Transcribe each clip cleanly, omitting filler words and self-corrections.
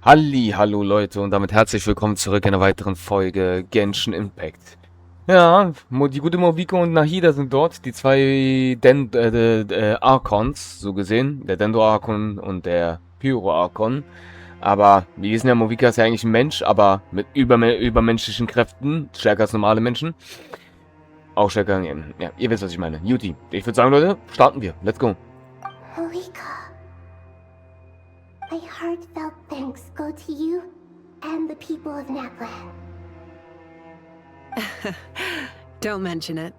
Hallo Leute und damit herzlich willkommen zurück in einer weiteren Folge Genshin Impact. Ja, die gute Mobiko und Nahida sind dort, die zwei Archons, so gesehen, der Dendo-Archon und der Pyro-Archon. Aber wir wissen ja, Mobika ist ja eigentlich ein Mensch, aber mit übermenschlichen Kräften, stärker als normale Menschen. Auch stärker, ja, ihr wisst, was ich meine. Juti, ich würde sagen, Leute, starten wir. Let's go. Moika, my heartfelt thanks go to you and the people of Naplan. Don't mention it.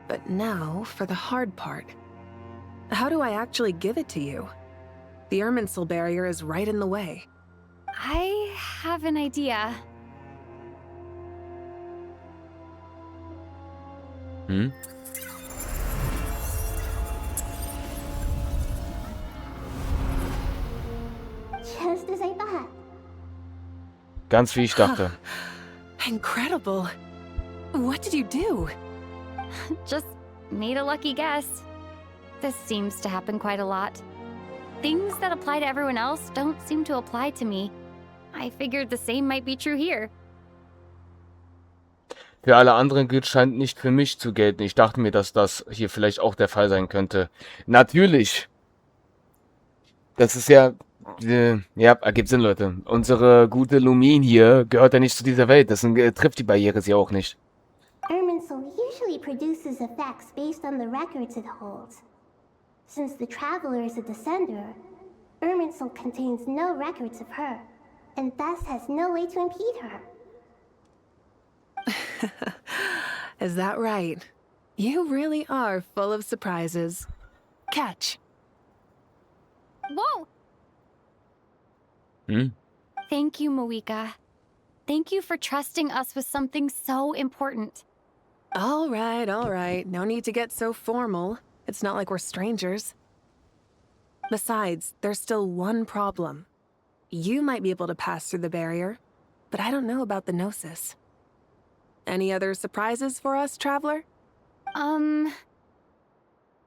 But now for the hard part. How do I actually give it to you? The Irminsul barrier is right in the way. I have an idea. Just as I thought. Ganz wie ich dachte. Incredible. What did you do? Just made a lucky guess. This seems to happen quite a lot. Things that apply to everyone else don't seem to apply to me. I figured the same might be true here. Für alle anderen gilt scheint nicht für mich zu gelten. Ich dachte mir, dass das hier vielleicht auch der Fall sein könnte. Natürlich. Das ist ja... ja, ergibt Sinn, Leute. Unsere gute Lumin hier gehört ja nicht zu dieser Welt. Das trifft die Barriere sie auch nicht. Irminsul usually produces effects based on the records it holds. Since the Traveler is a descender, Irminsul contains no records of her, and thus has no way to impede her. Is that right? You really are full of surprises. Catch. Whoa! Thank you, Moika. Thank you for trusting us with something so important. All right. No need to get so formal. It's not like we're strangers. Besides, there's still one problem. You might be able to pass through the barrier, but I don't know about the Gnosis. Any other surprises for us, Traveler? Let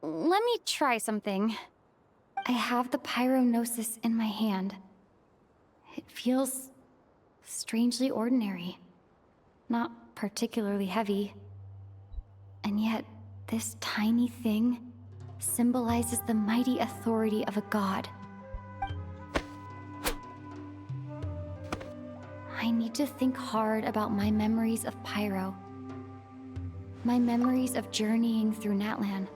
me try something. I have the Pyronosis in my hand. It feels strangely ordinary. Not particularly heavy. And yet, this tiny thing symbolizes the mighty authority of a god. I need to think hard about my memories of Pyro. My memories of journeying through Natlan.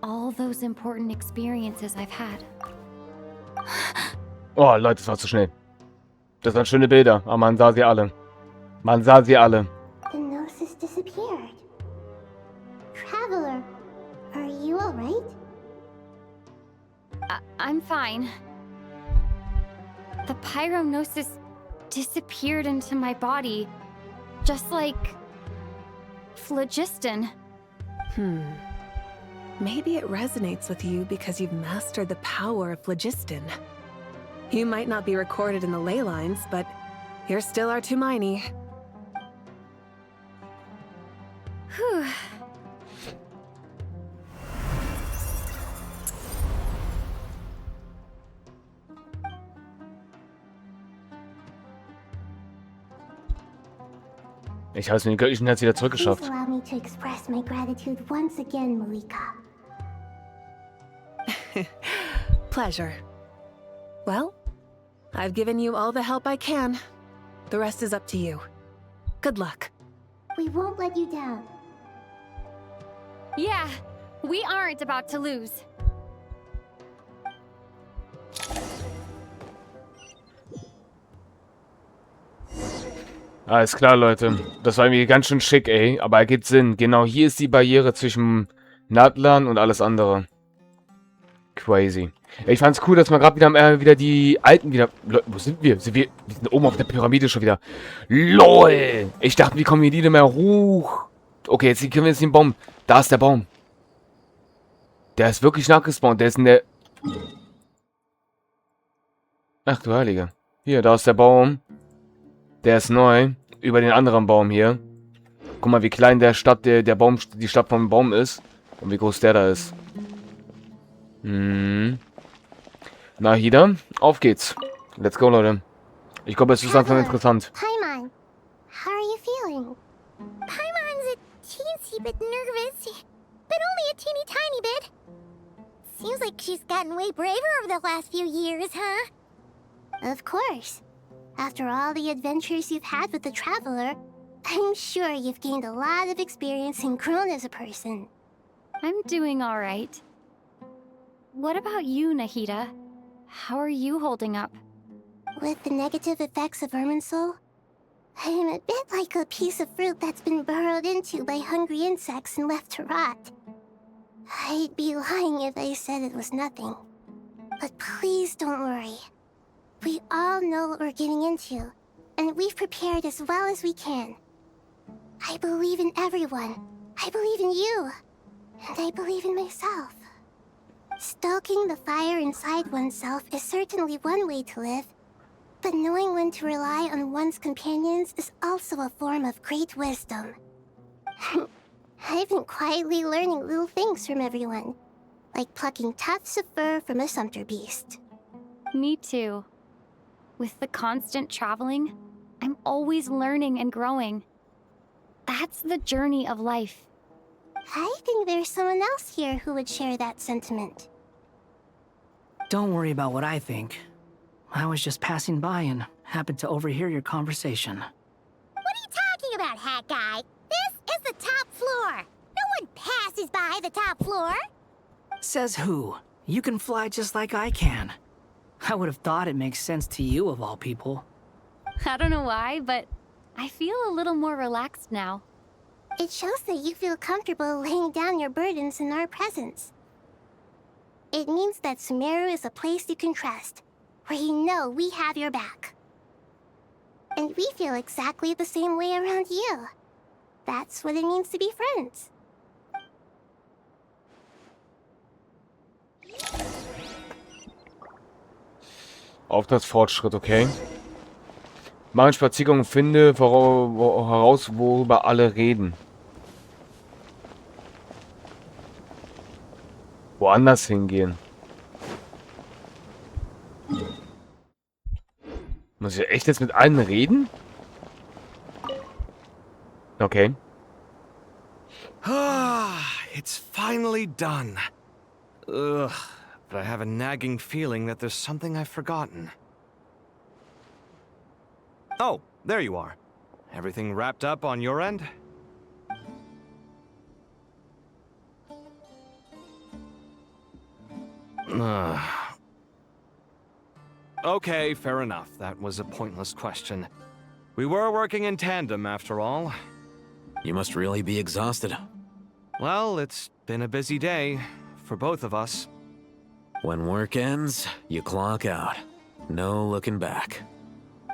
All those important experiences I've had. Oh, Leute, das war zu schnell. Das waren schöne Bilder, aber man sah sie alle. Man sah sie alle. The Gnosis disappeared. Traveler, are you alright? I'm fine. The Pyronosis disappeared into my body, just like phlogiston. Maybe it resonates with you because you've mastered the power of phlogiston. You might not be recorded in the ley lines, but you're still our Tumaini. Whew. Ich habe es mir göttlichen Herz wieder zurückgeschafft. Please allow me to express my gratitude once again, Moika. Pleasure. Well, I've given you all the help I can. The rest is up to you. Good luck. We won't let you down. Yeah, we aren't about to lose. Alles klar, Leute. Das war irgendwie ganz schön schick, ey. Aber ergibt Sinn. Genau hier ist die Barriere zwischen Natlan und alles andere. Crazy. Ich fand's cool, dass man gerade wieder die alten wieder... Leute, wo sind wir? Wir sind oben auf der Pyramide schon wieder. LOL! Ich dachte, wie kommen hier die denn mehr hoch? Okay, jetzt können wir jetzt den Baum. Da ist der Baum. Der ist wirklich nachgespawnt. Der ist in der... Ach du Heilige. Hier, da ist der Baum. Der ist neu. Über den anderen Baum hier. Guck mal, wie klein die Stadt vom Baum ist. Und wie groß der da ist. Nahida, auf geht's. Let's go, Leute. Ich glaube, es ist einfach Traveler, interessant. Paimon, how are you feeling? Paimon's a teensy bit nervous, but only a teeny tiny bit. Seems like she's gotten way braver over the last few years, huh? Of course. After all the adventures you've had with the Traveler, I'm sure you've gained a lot of experience and grown as a person. I'm doing all right. What about you, Nahida? How are you holding up? With the negative effects of Irminsul, I'm a bit like a piece of fruit that's been burrowed into by hungry insects and left to rot. I'd be lying if I said it was nothing. But please don't worry. We all know what we're getting into, and we've prepared as well as we can. I believe in everyone. I believe in you. And I believe in myself. Stoking the fire inside oneself is certainly one way to live, but knowing when to rely on one's companions is also a form of great wisdom. I've been quietly learning little things from everyone, like plucking tufts of fur from a sumpter beast. Me too. With the constant traveling, I'm always learning and growing. That's the journey of life. I think there's someone else here who would share that sentiment. Don't worry about what I think. I was just passing by and happened to overhear your conversation. What are you talking about, hat guy? This is the top floor. No one passes by the top floor. Says who? You can fly just like I can. I would have thought it makes sense to you of all people. I don't know why, but I feel a little more relaxed now. It shows that you feel comfortable laying down your burdens in our presence. It means that Sumeru is a place you can trust, where you know we have your back. And we feel exactly the same way around you. That's what it means to be friends. Auftragsfortschritt, okay. Mach einen Spaziergang und finde heraus, worüber alle reden. Woanders hingehen. Muss ich echt jetzt mit allen reden? Okay. It's finally done. Ugh, but I have a nagging feeling that there's something I've forgotten. Oh, there you are. Everything wrapped up on your end? Okay, fair enough. That was a pointless question. We were working in tandem, after all. You must really be exhausted. Well, it's been a busy day for both of us. When work ends, you clock out. No looking back.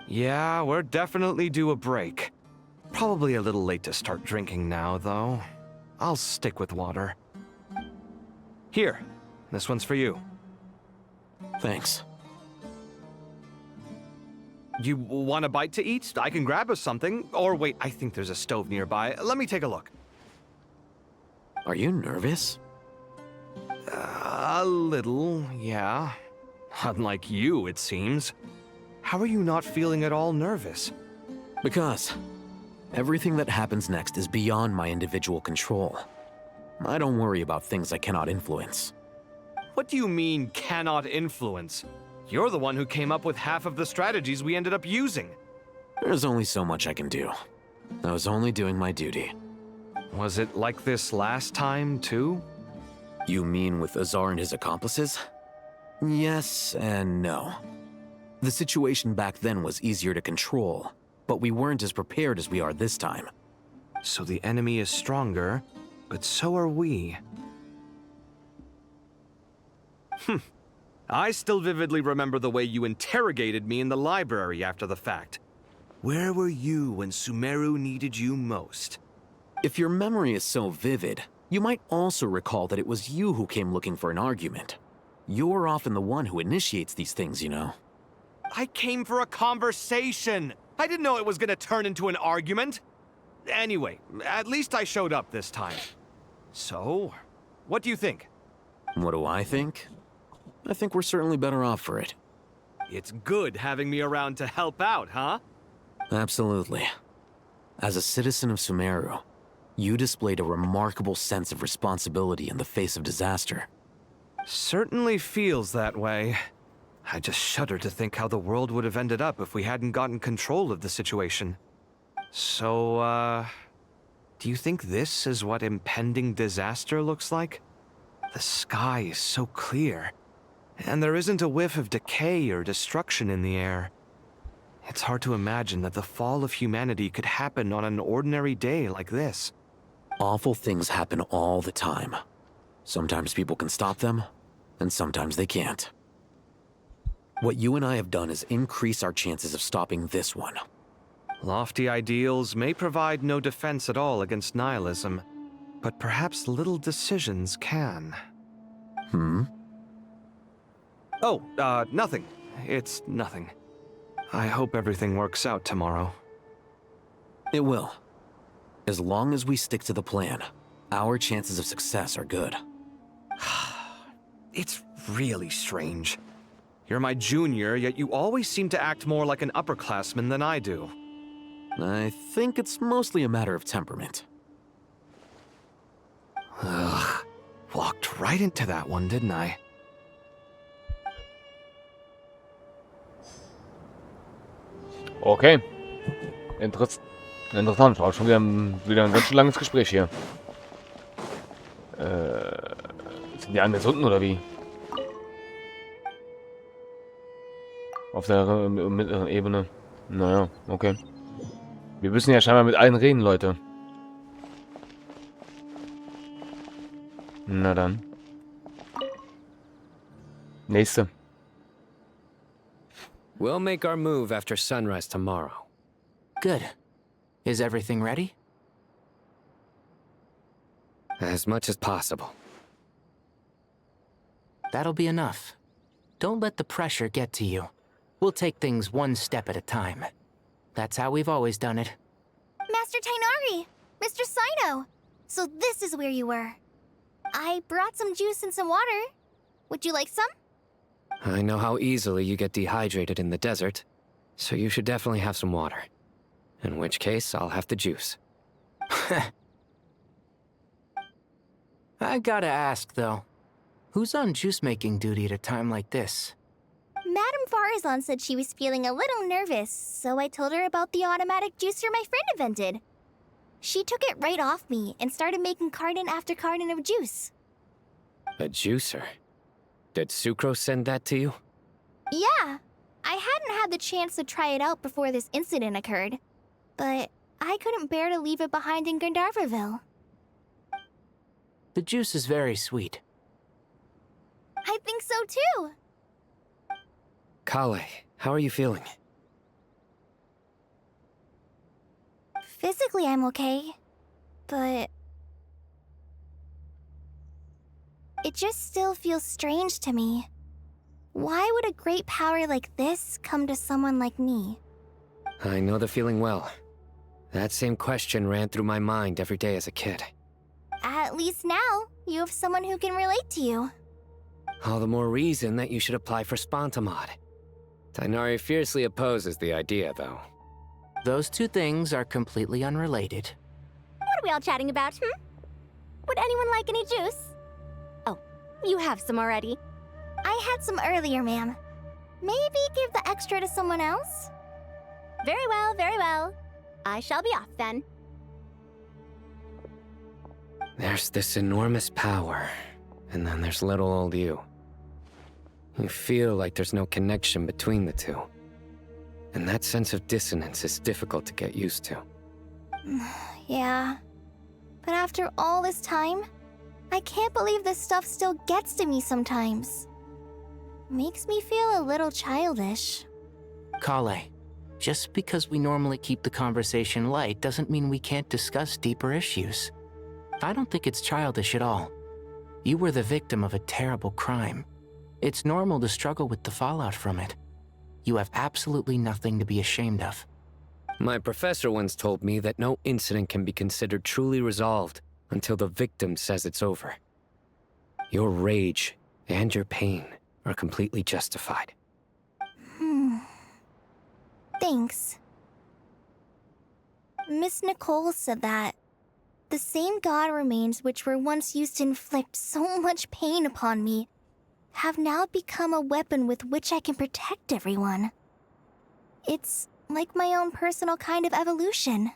Yeah, we're definitely due a break. Probably a little late to start drinking now, though. I'll stick with water. Here, this one's for you. Thanks. You want a bite to eat? I can grab us something. Or wait, I think there's a stove nearby. Let me take a look. Are you nervous? A little, yeah. Unlike you, it seems. How are you not feeling at all nervous? Because everything that happens next is beyond my individual control. I don't worry about things I cannot influence. What do you mean, cannot influence? You're the one who came up with half of the strategies we ended up using. There's only so much I can do. I was only doing my duty. Was it like this last time, too? You mean with Azar and his accomplices? Yes and no. The situation back then was easier to control, but we weren't as prepared as we are this time. So the enemy is stronger, but so are we. I still vividly remember the way you interrogated me in the library after the fact. Where were you when Sumeru needed you most? If your memory is so vivid, you might also recall that it was you who came looking for an argument. You're often the one who initiates these things, you know. I came for a conversation. I didn't know it was gonna turn into an argument. Anyway, at least I showed up this time. So, what do you think? What do I think? I think we're certainly better off for it. It's good having me around to help out, huh? Absolutely. As a citizen of Sumeru, you displayed a remarkable sense of responsibility in the face of disaster. Certainly feels that way. I just shudder to think how the world would have ended up if we hadn't gotten control of the situation. So, do you think this is what impending disaster looks like? The sky is so clear, and there isn't a whiff of decay or destruction in the air. It's hard to imagine that the fall of humanity could happen on an ordinary day like this. Awful things happen all the time. Sometimes people can stop them, and sometimes they can't. What you and I have done is increase our chances of stopping this one. Lofty ideals may provide no defense at all against nihilism, but perhaps little decisions can. Oh, nothing. It's nothing. I hope everything works out tomorrow. It will. As long as we stick to the plan, our chances of success are good. It's really strange. You're my junior, yet you always seem to act more like an upperclassman than I do. I think it's mostly a matter of temperament. Ugh. Walked right into that one, didn't I? Okay. Interessant. War schon wieder ein ganz schön langes Gespräch hier. Sind die anderen jetzt unten oder wie? Auf der mittleren Ebene. Naja, okay. Wir müssen ja scheinbar mit allen reden, Leute. Na dann. Nächste. We'll make our move after sunrise tomorrow. Good. Is everything ready? As much as possible. That'll be enough. Don't let the pressure get to you. We'll take things one step at a time. That's how we've always done it. Master Tainari! Mr. Sino! So this is where you were. I brought some juice and some water. Would you like some? I know how easily you get dehydrated in the desert, so you should definitely have some water. In which case, I'll have the juice. I gotta ask, though. Who's on juice-making duty at a time like this? Madame Farazan said she was feeling a little nervous, so I told her about the automatic juicer my friend invented. She took it right off me and started making carton after carton of juice. A juicer? Did Sucrose send that to you? Yeah, I hadn't had the chance to try it out before this incident occurred, but I couldn't bear to leave it behind in Gandharvaville. The juice is very sweet. I think so too. Kale, how are you feeling? Physically, I'm okay, but it just still feels strange to me. Why would a great power like this come to someone like me? I know the feeling well. That same question ran through my mind every day as a kid. At least now, you have someone who can relate to you. All the more reason that you should apply for Spantamod. Tainari fiercely opposes the idea, though. Those two things are completely unrelated. What are we all chatting about, Would anyone like any juice? Oh, you have some already. I had some earlier, ma'am. Maybe give the extra to someone else? Very well, very well. I shall be off then. There's this enormous power, and then there's little old you. You feel like there's no connection between the two. And that sense of dissonance is difficult to get used to. Yeah. But after all this time, I can't believe this stuff still gets to me sometimes. Makes me feel a little childish. Kale, just because we normally keep the conversation light doesn't mean we can't discuss deeper issues. I don't think it's childish at all. You were the victim of a terrible crime. It's normal to struggle with the fallout from it. You have absolutely nothing to be ashamed of. My professor once told me that no incident can be considered truly resolved until the victim says it's over. Your rage and your pain are completely justified. Thanks. Miss Nicole said that the same god remains which were once used to inflict so much pain upon me have now become a weapon with which I can protect everyone. It's like my own personal kind of evolution.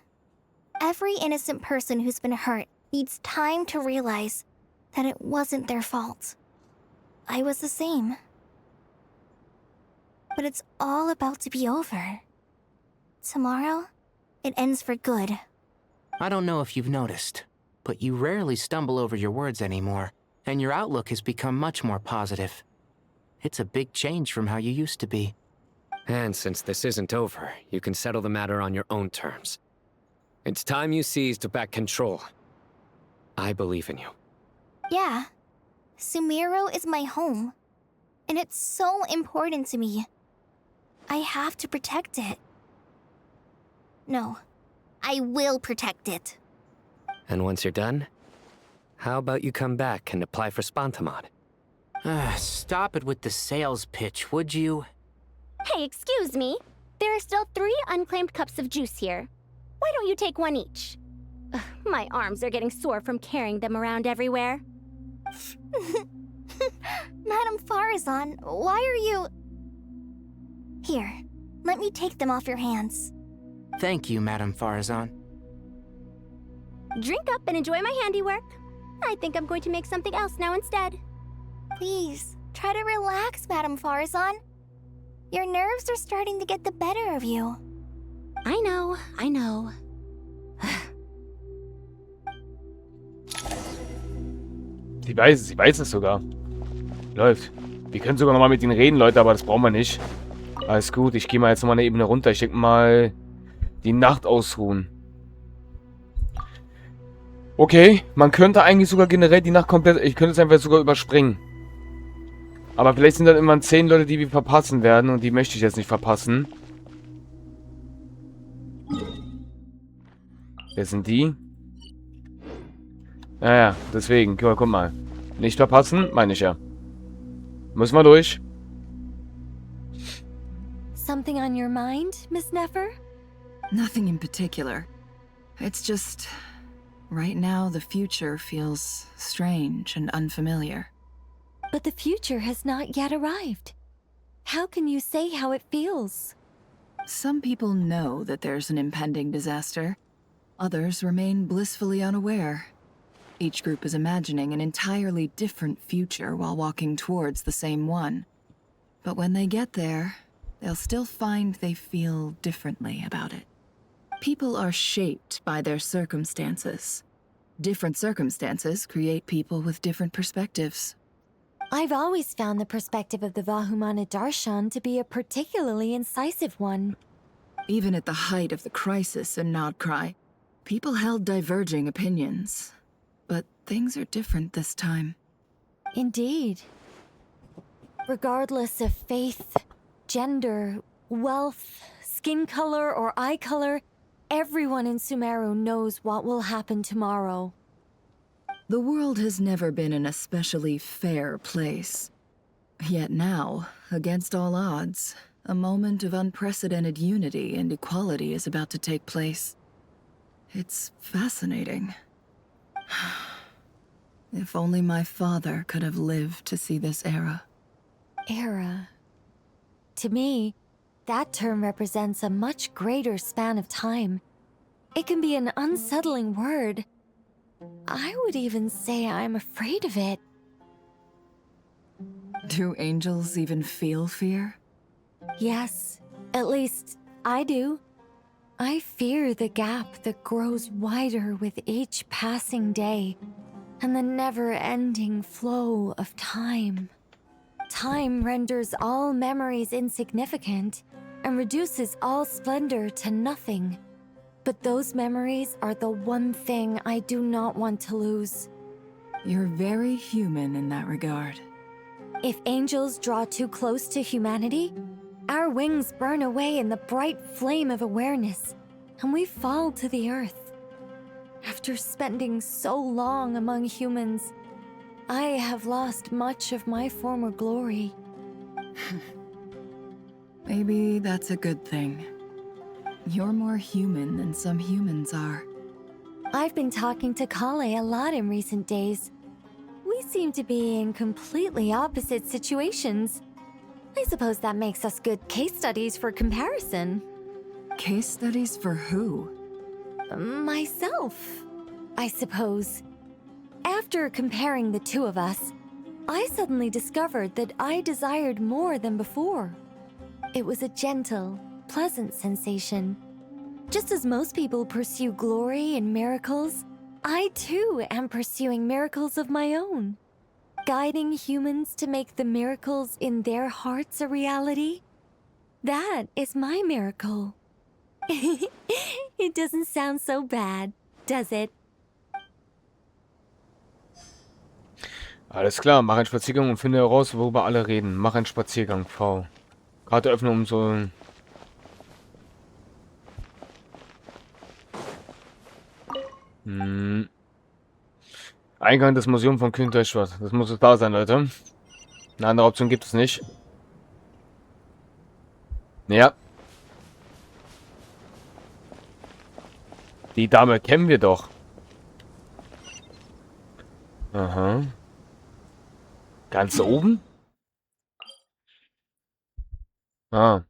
Every innocent person who's been hurt needs time to realize that it wasn't their fault. I was the same. But it's all about to be over. Tomorrow, it ends for good. I don't know if you've noticed, but you rarely stumble over your words anymore, and your outlook has become much more positive. It's a big change from how you used to be. And since this isn't over, you can settle the matter on your own terms. It's time you seized back control. I believe in you. Yeah. Sumiro is my home. And it's so important to me. I have to protect it. No. I will protect it. And once you're done, how about you come back and apply for Spantamod? Stop it with the sales pitch, would you? Hey, excuse me. There are still 3 unclaimed cups of juice here. Why don't you take one each? Ugh, my arms are getting sore from carrying them around everywhere. Madame Farazan, why are you... Here, let me take them off your hands. Thank you, Madame Farazan. Drink up and enjoy my handiwork. I think I'm going to make something else now instead. Please, try to relax, Madame Farazan. Your nerves are starting to get the better of you. I know. Sie weiß es sogar. Läuft. Wir können sogar nochmal mit ihnen reden, Leute, aber das brauchen wir nicht. Alles gut, ich gehe mal jetzt nochmal eine Ebene runter. Ich denke mal, die Nacht ausruhen. Okay, man könnte eigentlich sogar generell die Nacht komplett... Ich könnte es einfach sogar überspringen. Aber vielleicht sind dann immer 10 Leute, die wir verpassen werden. Und die möchte ich jetzt nicht verpassen. Wer sind die? Naja, deswegen. Guck mal. Nicht verpassen, meine ich ja. Müssen wir durch. Something on your mind, Miss Nefer? Nothing in particular. It's just... right now, the future feels strange and unfamiliar. But the future has not yet arrived. How can you say how it feels? Some people know that there's an impending disaster. Others remain blissfully unaware. Each group is imagining an entirely different future while walking towards the same one. But when they get there, they'll still find they feel differently about it. People are shaped by their circumstances. Different circumstances create people with different perspectives. I've always found the perspective of the Vahumana Darshan to be a particularly incisive one. Even at the height of the crisis in Nodcry, people held diverging opinions. But things are different this time. Indeed. Regardless of faith, gender, wealth, skin color, or eye color, everyone in Sumeru knows what will happen tomorrow. The world has never been an especially fair place. Yet now, against all odds, a moment of unprecedented unity and equality is about to take place. It's fascinating. If only my father could have lived to see this era. Era. To me, that term represents a much greater span of time. It can be an unsettling word. I would even say I'm afraid of it. Do angels even feel fear? Yes, at least I do. I fear the gap that grows wider with each passing day, and the never-ending flow of time. Time renders all memories insignificant, and reduces all splendor to nothing. But those memories are the one thing I do not want to lose. You're very human in that regard. If angels draw too close to humanity, our wings burn away in the bright flame of awareness, and we fall to the earth. After spending so long among humans, I have lost much of my former glory. Maybe that's a good thing. You're more human than some humans are. I've been talking to Kale a lot in recent days. We seem to be in completely opposite situations. I suppose that makes us good case studies for comparison. Case studies for who? Myself, I suppose. After comparing the two of us, I suddenly discovered that I desired more than before. It was a gentle, pleasant sensation. Just as most people pursue glory and miracles, I too am pursuing miracles of my own. Guiding humans to make the miracles in their hearts a reality. That is my miracle. It doesn't sound so bad, does it? Alles klar, mach einen Spaziergang und finde heraus, worüber alle reden. Mach einen Spaziergang, V. Karte öffnen, um so... Eingang des Museums von Kühntäschwart. Das muss es da sein, Leute. Eine andere Option gibt es nicht. Ja. Die Dame kennen wir doch. Aha. Ganz oben? Ah.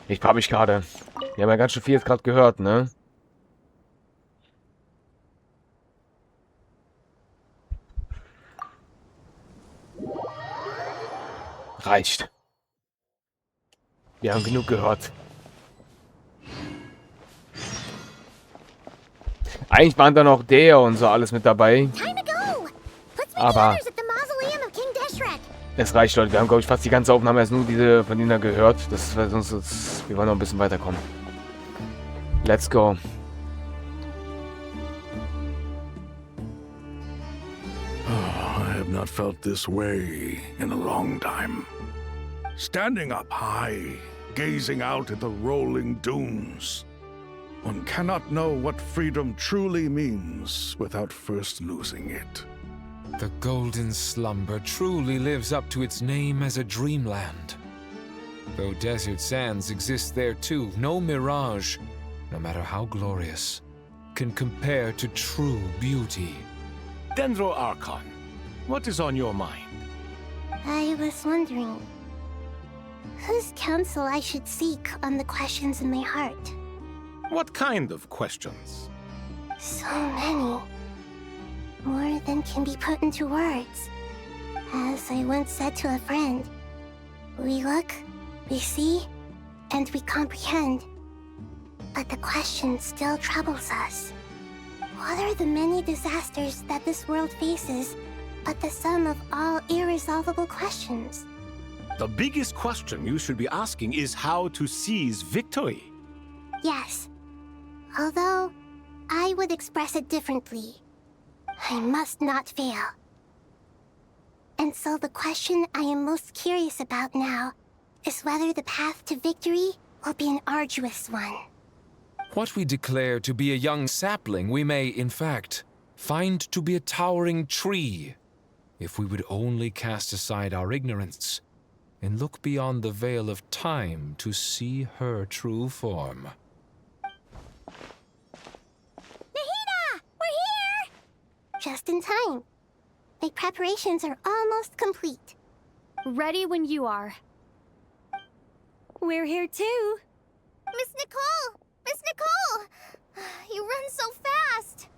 Ich frage mich gerade. Wir haben ja ganz schön viel jetzt gerade gehört, ne? Reicht. Wir haben genug gehört. Eigentlich waren da noch der und so alles mit dabei. Aber es reicht, Leute. Wir haben, glaube ich, fast die ganze Aufnahme erst nur diese von denen da gehört. Das war sonst... Wir wollen noch ein bisschen weiterkommen. Let's go. I have not felt this way in a long time. Standing up high, gazing out at the rolling dunes. One cannot know what freedom truly means without first losing it. The golden slumber truly lives up to its name as a dreamland. Though desert sands exist there too, no mirage, no matter how glorious, can compare to true beauty. Dendro Archon, what is on your mind? I was wondering whose counsel I should seek on the questions in my heart. What kind of questions? So many. More than can be put into words. As I once said to a friend, we look, we see, and we comprehend. But the question still troubles us. What are the many disasters that this world faces, but the sum of all irresolvable questions? The biggest question you should be asking is how to seize victory. Yes. Although, I would express it differently. I must not fail. And so the question I am most curious about now is whether the path to victory will be an arduous one. What we declare to be a young sapling, we may, in fact, find to be a towering tree, if we would only cast aside our ignorance and look beyond the veil of time to see her true form. Just in time. My preparations are almost complete. Ready when you are. We're here too. Miss Nicole! Miss Nicole! You run so fast!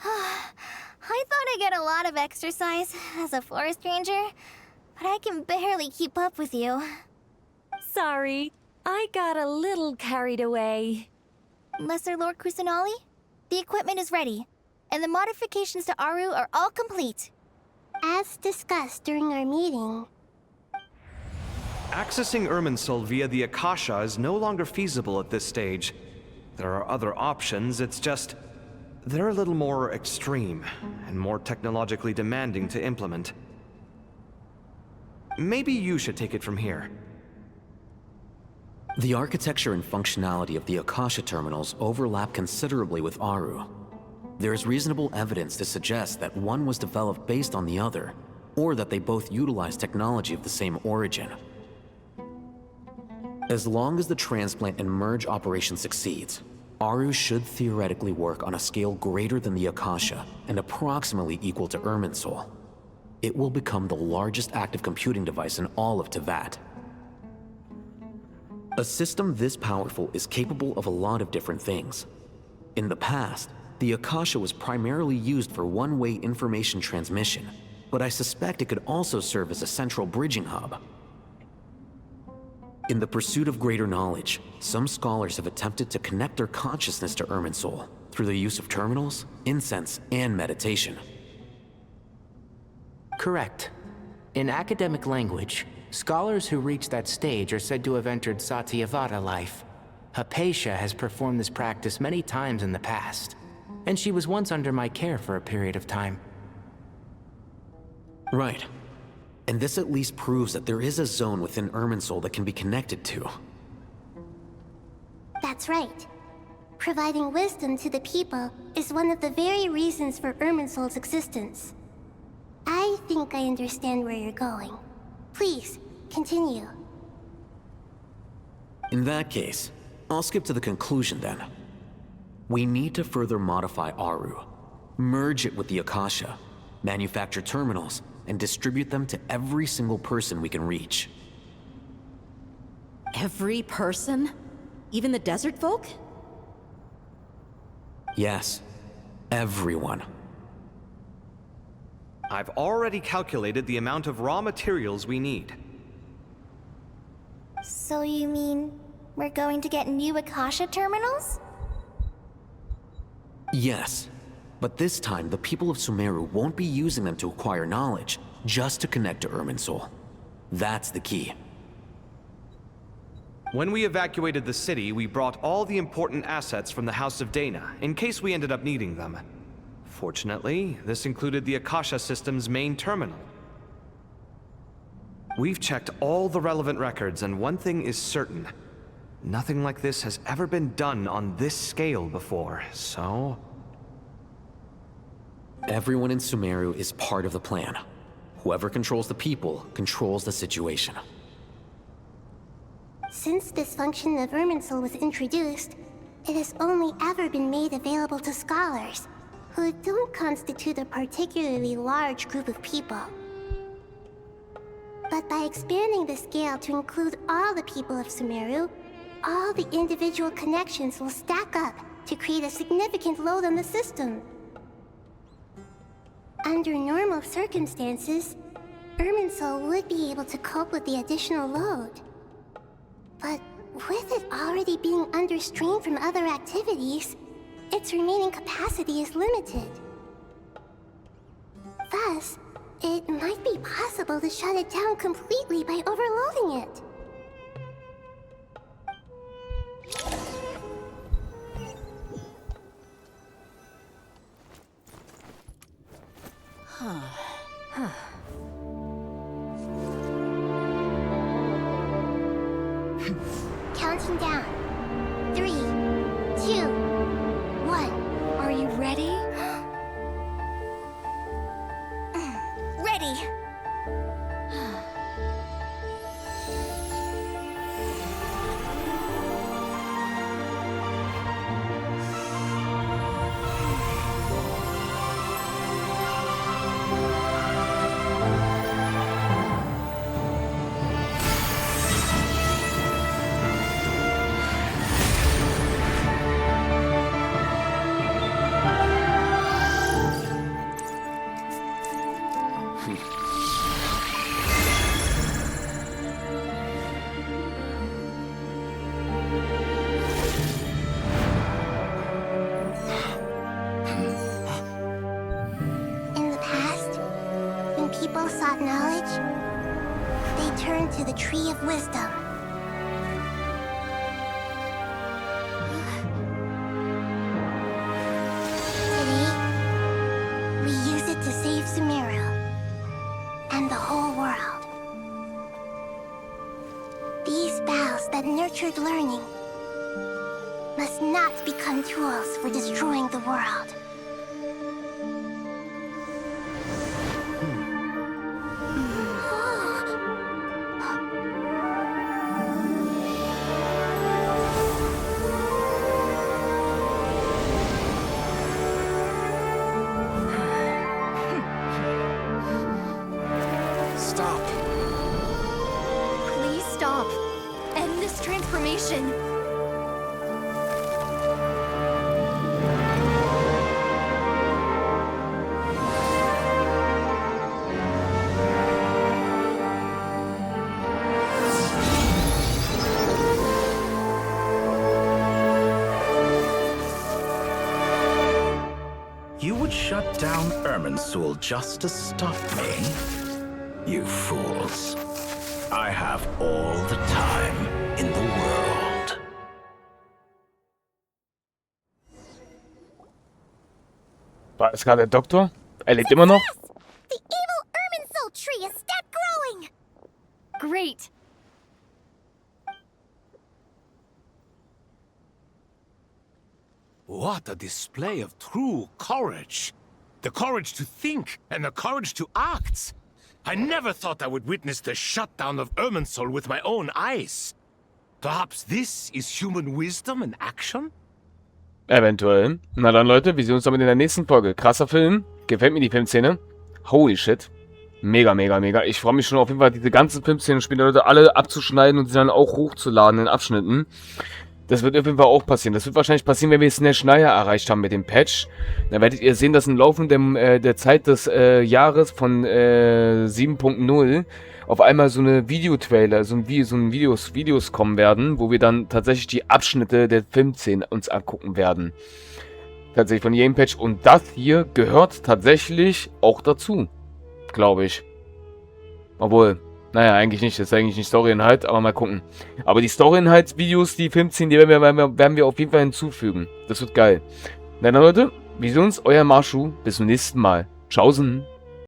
I thought I'd get a lot of exercise as a forest ranger, but I can barely keep up with you. Sorry, I got a little carried away. Lesser Lord Kusanali, the equipment is ready, and the modifications to Aru are all complete. As discussed during our meeting, Accessing Irminsul via the Akasha is no longer feasible at this stage. There are other options, it's just... they're a little more extreme, and more technologically demanding to implement. Maybe you should take it from here. The architecture and functionality of the Akasha terminals overlap considerably with Aru. There is reasonable evidence to suggest that one was developed based on the other, or that they both utilize technology of the same origin. As long as the transplant and merge operation succeeds, Aru should theoretically work on a scale greater than the Akasha and approximately equal to Irminsul. It will become the largest active computing device in all of Teyvat. A system this powerful is capable of a lot of different things. In the past, the Akasha was primarily used for one-way information transmission, but I suspect it could also serve as a central bridging hub. In the pursuit of greater knowledge, some scholars have attempted to connect their consciousness to Irminsul through the use of terminals, incense, and meditation. Correct. In academic language, scholars who reach that stage are said to have entered Satyavada life. Hypatia has performed this practice many times in the past, and she was once under my care for a period of time. Right. And this at least proves that there is a zone within Irminsul that can be connected to. That's right. Providing wisdom to the people is one of the very reasons for Irminsul's existence. I think I understand where you're going. Please, continue. In that case, I'll skip to the conclusion then. We need to further modify Aru, merge it with the Akasha, manufacture terminals, and distribute them to every single person we can reach. Every person? Even the desert folk? Yes, everyone. I've already calculated the amount of raw materials we need. So you mean we're going to get new Akasha terminals? Yes, but this time the people of Sumeru won't be using them to acquire knowledge, just to connect to Irminsul. That's the key. When we evacuated the city, we brought all the important assets from the House of Dana, in case we ended up needing them. Fortunately, this included the Akasha system's main terminal. We've checked all the relevant records, and one thing is certain. Nothing like this has ever been done on this scale before, so... Everyone in Sumeru is part of the plan. Whoever controls the people controls the situation. Since this function of Irminsul was introduced, it has only ever been made available to scholars, who don't constitute a particularly large group of people. But by expanding the scale to include all the people of Sumeru, all the individual connections will stack up to create a significant load on the system. Under normal circumstances, Irminsul would be able to cope with the additional load. But with it already being under strain from other activities, its remaining capacity is limited. Thus, it might be possible to shut it down completely by overloading it. Counting down. 3, 2, 1. Are you ready? Ready! People sought knowledge, they turned to the Tree of Wisdom. Today, we use it to save Sumeru and the whole world. These boughs that nurtured learning must not become tools for destroying the world. stop. Please stop. End this transformation. You would shut down Irminsul just to stop me? You fools. I have all the time in the world. War es gerade der Doktor? Er lebt immer noch? The evil Irminsul tree has stopped growing! Great. What a display of true courage. The courage to think and the courage to act. I never thought I would witness the shutdown of Irminsul with my own eyes. Perhaps this is human wisdom in action? Eventuell. Na dann, Leute, wir sehen uns damit in der nächsten Folge. Krasser Film. Gefällt mir die Filmszene. Holy shit. Mega, mega, mega. Ich freue mich schon auf jeden Fall, diese ganzen Filmszenen später Leute alle abzuschneiden und sie dann auch hochzuladen in Abschnitten. Das wird auf jeden Fall auch passieren. Das wird wahrscheinlich passieren, wenn wir Snash Schneier erreicht haben mit dem Patch. Dann werdet ihr sehen, dass im Laufe der Zeit des Jahres von 7.0 auf einmal so eine Videotrailer, so ein Videos kommen werden, wo wir dann tatsächlich die Abschnitte der Filmszenen uns angucken werden. Tatsächlich von jedem Patch. Und das hier gehört tatsächlich auch dazu. Glaube ich. Obwohl... Naja, eigentlich nicht. Das ist eigentlich nicht Story-Inhalt, aber mal gucken. Aber die Story-Inhalts-Videos, die Filmszenen, die werden wir auf jeden Fall hinzufügen. Das wird geil. Na dann, Leute, wir sehen uns. Euer Masho. Bis zum nächsten Mal. Tschaußen.